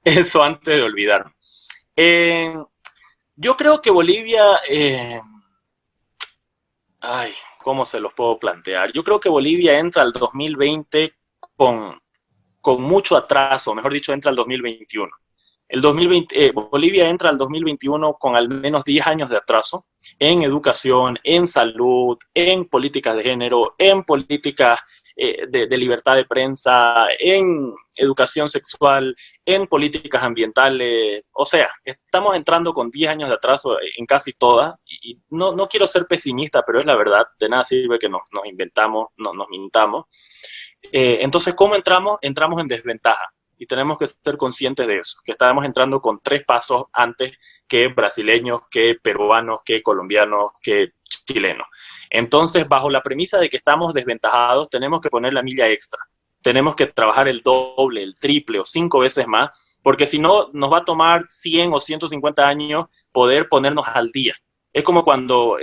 Eso antes de olvidarme. Yo creo que Bolivia, ¿cómo se los puedo plantear? Yo creo que Bolivia entra al 2020 con mucho atraso, mejor dicho, entra al 2021. Bolivia entra al 2021 con al menos 10 años de atraso en educación, en salud, en políticas de género, en políticas de libertad de prensa, en educación sexual, en políticas ambientales. O sea, estamos entrando con 10 años de atraso en casi todas. Y no quiero ser pesimista, pero es la verdad. De nada sirve que nos inventamos, nos mintamos. Entonces, ¿cómo entramos? Entramos en desventaja. Y tenemos que ser conscientes de eso, que estábamos entrando con 3 pasos antes que brasileños, que peruanos, que colombianos, que chilenos. Entonces, bajo la premisa de que estamos desventajados, tenemos que poner la milla extra. Tenemos que trabajar el doble, el triple o 5 veces más, porque si no, nos va a tomar 100 o 150 años poder ponernos al día. Es como cuando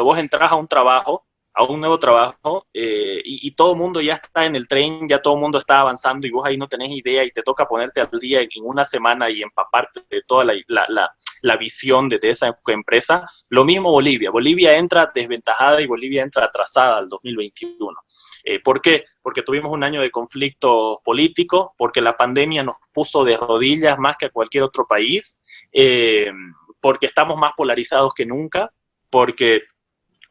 vos entras a un trabajo, a un nuevo trabajo, y todo el mundo ya está en el tren, ya todo el mundo está avanzando y vos ahí no tenés idea y te toca ponerte al día en una semana y empaparte de toda la visión de esa empresa. Lo mismo Bolivia. Bolivia entra desventajada y Bolivia entra atrasada al 2021. ¿Por qué? Porque tuvimos un año de conflicto político, porque la pandemia nos puso de rodillas más que a cualquier otro país, porque estamos más polarizados que nunca, porque,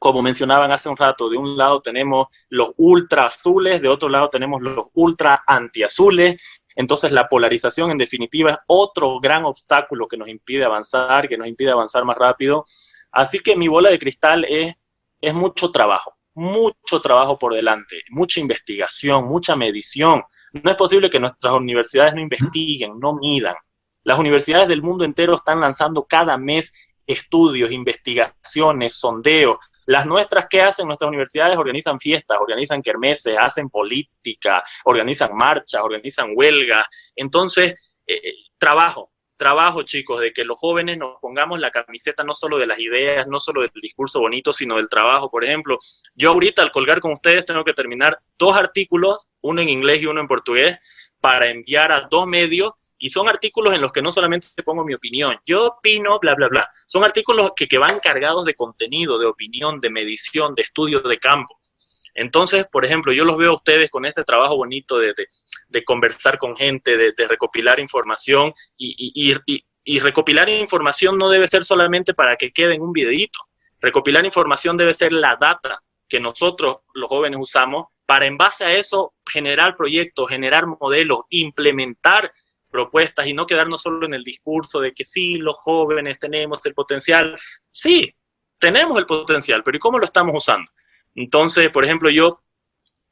como mencionaban hace un rato, de un lado tenemos los ultra azules, de otro lado tenemos los ultra antiazules. Entonces la polarización en definitiva es otro gran obstáculo que nos impide avanzar, que nos impide avanzar más rápido. Así que mi bola de cristal es mucho trabajo por delante, mucha investigación, mucha medición. No es posible que nuestras universidades no investiguen, no midan. Las universidades del mundo entero están lanzando cada mes estudios, investigaciones, sondeos. Las nuestras, ¿qué hacen? Nuestras universidades organizan fiestas, organizan kermeses, hacen política, organizan marchas, organizan huelgas. Entonces, trabajo, chicos, de que los jóvenes nos pongamos la camiseta no solo de las ideas, no solo del discurso bonito, sino del trabajo. Por ejemplo, yo ahorita al colgar con ustedes tengo que terminar 2 artículos, uno en inglés y uno en portugués, para enviar a 2 medios. Y son artículos en los que no solamente pongo mi opinión, yo opino, bla, bla, bla. Son artículos que van cargados de contenido, de opinión, de medición, de estudio de campo. Entonces, por ejemplo, yo los veo a ustedes con este trabajo bonito de conversar con gente, de recopilar información. Y recopilar información no debe ser solamente para que quede en un videíto. Recopilar información debe ser la data que nosotros, los jóvenes, usamos para, en base a eso, generar proyectos, generar modelos, implementar propuestas y no quedarnos solo en el discurso de que sí, los jóvenes tenemos el potencial. Sí, tenemos el potencial, pero ¿y cómo lo estamos usando? Entonces, por ejemplo, yo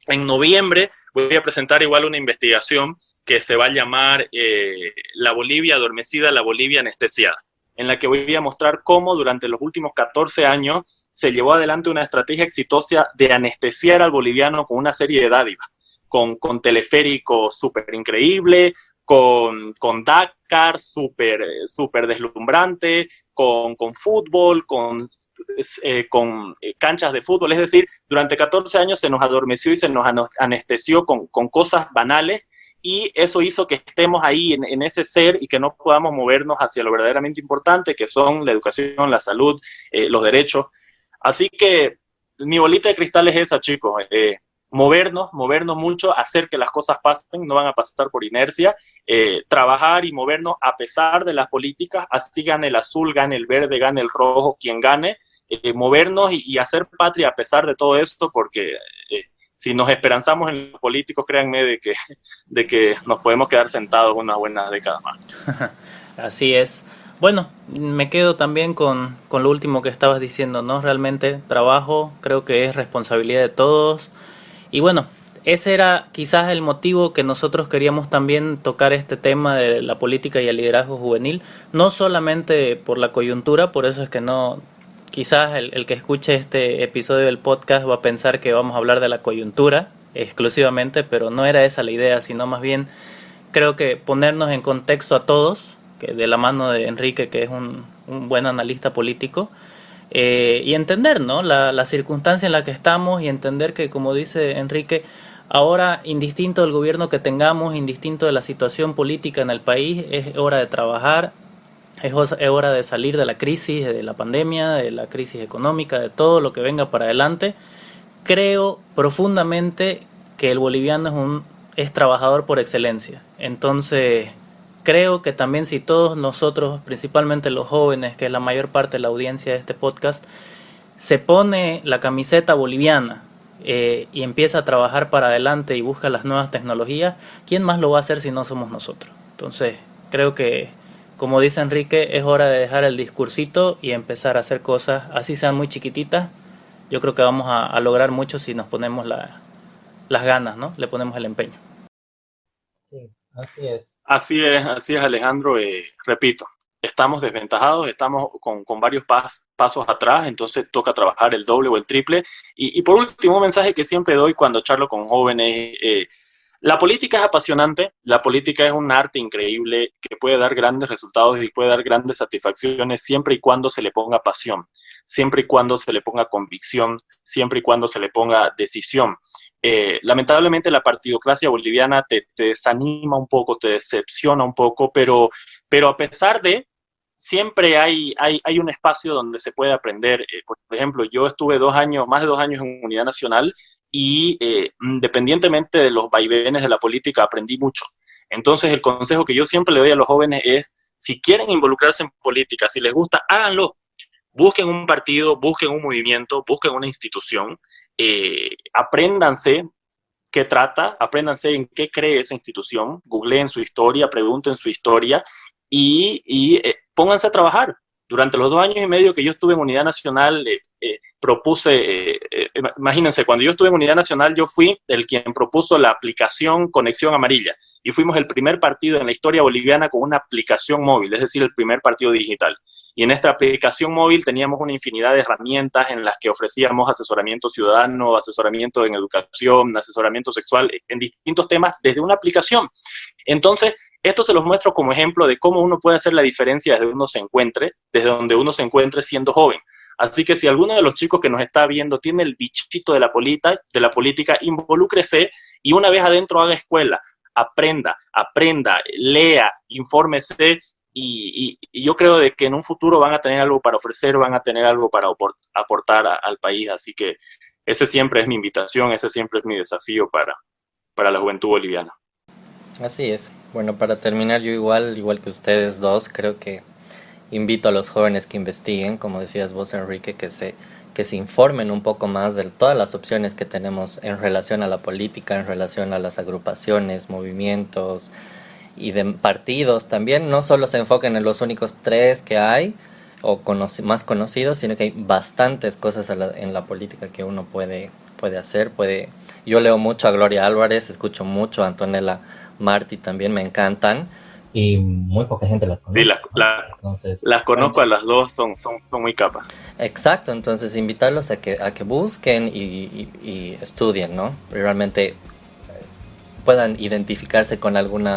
en noviembre voy a presentar igual una investigación que se va a llamar La Bolivia adormecida, la Bolivia anestesiada, en la que voy a mostrar cómo durante los últimos 14 años se llevó adelante una estrategia exitosa de anestesiar al boliviano con una serie de dádivas, con teleférico súper increíble, con Dakar súper deslumbrante, con fútbol, con canchas de fútbol. Es decir, durante 14 años se nos adormeció y se nos anestesió con cosas banales, y eso hizo que estemos ahí en ese ser y que no podamos movernos hacia lo verdaderamente importante, que son la educación, la salud, los derechos. Así que mi bolita de cristal es esa, chicos. Movernos mucho, hacer que las cosas pasen, no van a pasar por inercia, trabajar y movernos a pesar de las políticas, así gane el azul, gane el verde, gane el rojo, quien gane, movernos y hacer patria a pesar de todo esto, porque si nos esperanzamos en los políticos, créanme de que nos podemos quedar sentados unas buenas décadas más. Así es. Bueno, me quedo también con lo último que estabas diciendo, ¿no? Realmente trabajo, creo que es responsabilidad de todos. Y bueno, ese era quizás el motivo que nosotros queríamos también tocar este tema de la política y el liderazgo juvenil, no solamente por la coyuntura, por eso es que no, quizás el que escuche este episodio del podcast va a pensar que vamos a hablar de la coyuntura exclusivamente, pero no era esa la idea, sino más bien creo que ponernos en contexto a todos, que de la mano de Enrique, que es un buen analista político, y entender, ¿no?, la circunstancia en la que estamos, y entender que, como dice Enrique, ahora, indistinto del gobierno que tengamos, indistinto de la situación política en el país, es hora de trabajar, es hora de salir de la crisis, de la pandemia, de la crisis económica, de todo lo que venga para adelante. Creo profundamente que el boliviano es trabajador por excelencia. Entonces, creo que también si todos nosotros, principalmente los jóvenes, que es la mayor parte de la audiencia de este podcast, se pone la camiseta boliviana y empieza a trabajar para adelante y busca las nuevas tecnologías, ¿quién más lo va a hacer si no somos nosotros? Entonces, creo que, como dice Enrique, es hora de dejar el discursito y empezar a hacer cosas, así sean muy chiquititas. Yo creo que vamos a lograr mucho si nos ponemos las ganas, ¿no? Le ponemos el empeño. Sí, así es. Así es, Alejandro. Repito, estamos desventajados, estamos con varios pasos atrás, entonces toca trabajar el doble o el triple. Y por último, un mensaje que siempre doy cuando charlo con jóvenes, La política es apasionante, la política es un arte increíble que puede dar grandes resultados y puede dar grandes satisfacciones siempre y cuando se le ponga pasión, siempre y cuando se le ponga convicción, siempre y cuando se le ponga decisión. Lamentablemente la partidocracia boliviana te desanima un poco, te decepciona un poco, pero a pesar de, siempre hay un espacio donde se puede aprender. Por ejemplo, yo estuve más de 2 años en Unidad Nacional y independientemente de los vaivenes de la política, aprendí mucho. Entonces, el consejo que yo siempre le doy a los jóvenes es, si quieren involucrarse en política, si les gusta, háganlo. Busquen un partido, busquen un movimiento, busquen una institución, apréndanse qué trata, apréndanse en qué cree esa institución, googleen su historia, pregunten su historia y pónganse a trabajar. Durante los 2 años y medio que yo estuve en Unidad Nacional, imagínense, cuando yo estuve en Unidad Nacional, yo fui el quien propuso la aplicación Conexión Amarilla y fuimos el primer partido en la historia boliviana con una aplicación móvil, es decir, el primer partido digital. Y en esta aplicación móvil teníamos una infinidad de herramientas en las que ofrecíamos asesoramiento ciudadano, asesoramiento en educación, asesoramiento sexual, en distintos temas desde una aplicación. Entonces, esto se los muestro como ejemplo de cómo uno puede hacer la diferencia desde donde uno se encuentre siendo joven. Así que si alguno de los chicos que nos está viendo tiene el bichito de la política, involúcrese y una vez adentro haga escuela, aprenda, lea, infórmese y yo creo de que en un futuro van a tener algo para ofrecer, van a tener algo para aportar al país. Así que ese siempre es mi invitación, ese siempre es mi desafío para la juventud boliviana. Así es. Bueno, para terminar, yo igual que ustedes dos, creo que invito a los jóvenes que investiguen, como decías vos, Enrique, que se informen un poco más de todas las opciones que tenemos en relación a la política, en relación a las agrupaciones, movimientos y de partidos. También no solo se enfoquen en los únicos 3 que hay o más conocidos, sino que hay bastantes cosas en la política que uno puede hacer. Yo leo mucho a Gloria Álvarez, escucho mucho a Antonella Martí, también me encantan. Y muy poca gente las conoce. Sí, entonces, las conozco a las dos, son muy capas. Exacto, entonces invitarlos a que busquen y estudien, ¿no? Y realmente puedan identificarse con algún,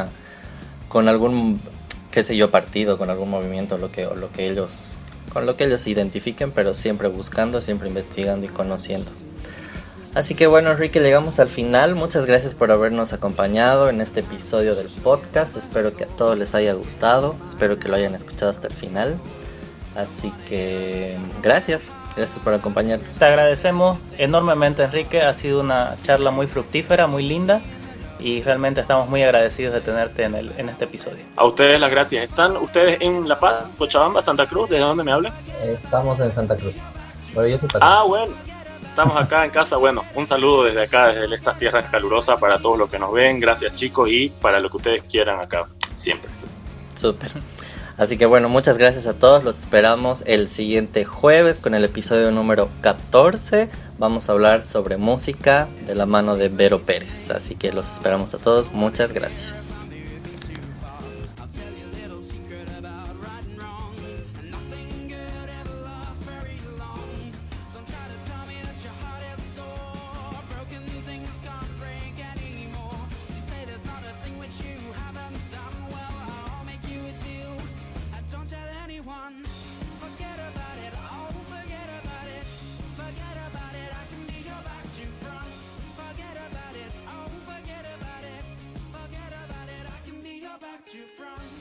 qué sé yo, partido, con algún movimiento, con lo que ellos se identifiquen, pero siempre buscando, siempre investigando y conociendo. Así que bueno, Enrique, llegamos al final. Muchas gracias por habernos acompañado en este episodio del podcast. Espero que a todos les haya gustado. Espero que lo hayan escuchado hasta el final. Así que gracias por acompañarnos. Te agradecemos enormemente, Enrique. Ha sido una charla muy fructífera, muy linda. Y realmente estamos muy agradecidos de tenerte en este episodio. A ustedes las gracias. ¿Están ustedes en La Paz, Cochabamba, Santa Cruz? ¿Desde dónde me hablan? Estamos en Santa Cruz. Pero yo soy patriota. Ah, bueno. Estamos acá en casa. Bueno, un saludo desde acá, desde estas tierras calurosas para todos los que nos ven. Gracias, chicos, y para lo que ustedes quieran acá, siempre. Súper. Así que bueno, muchas gracias a todos. Los esperamos el siguiente jueves con el episodio número 14. Vamos a hablar sobre música de la mano de Vero Pérez. Así que los esperamos a todos. Muchas gracias. You from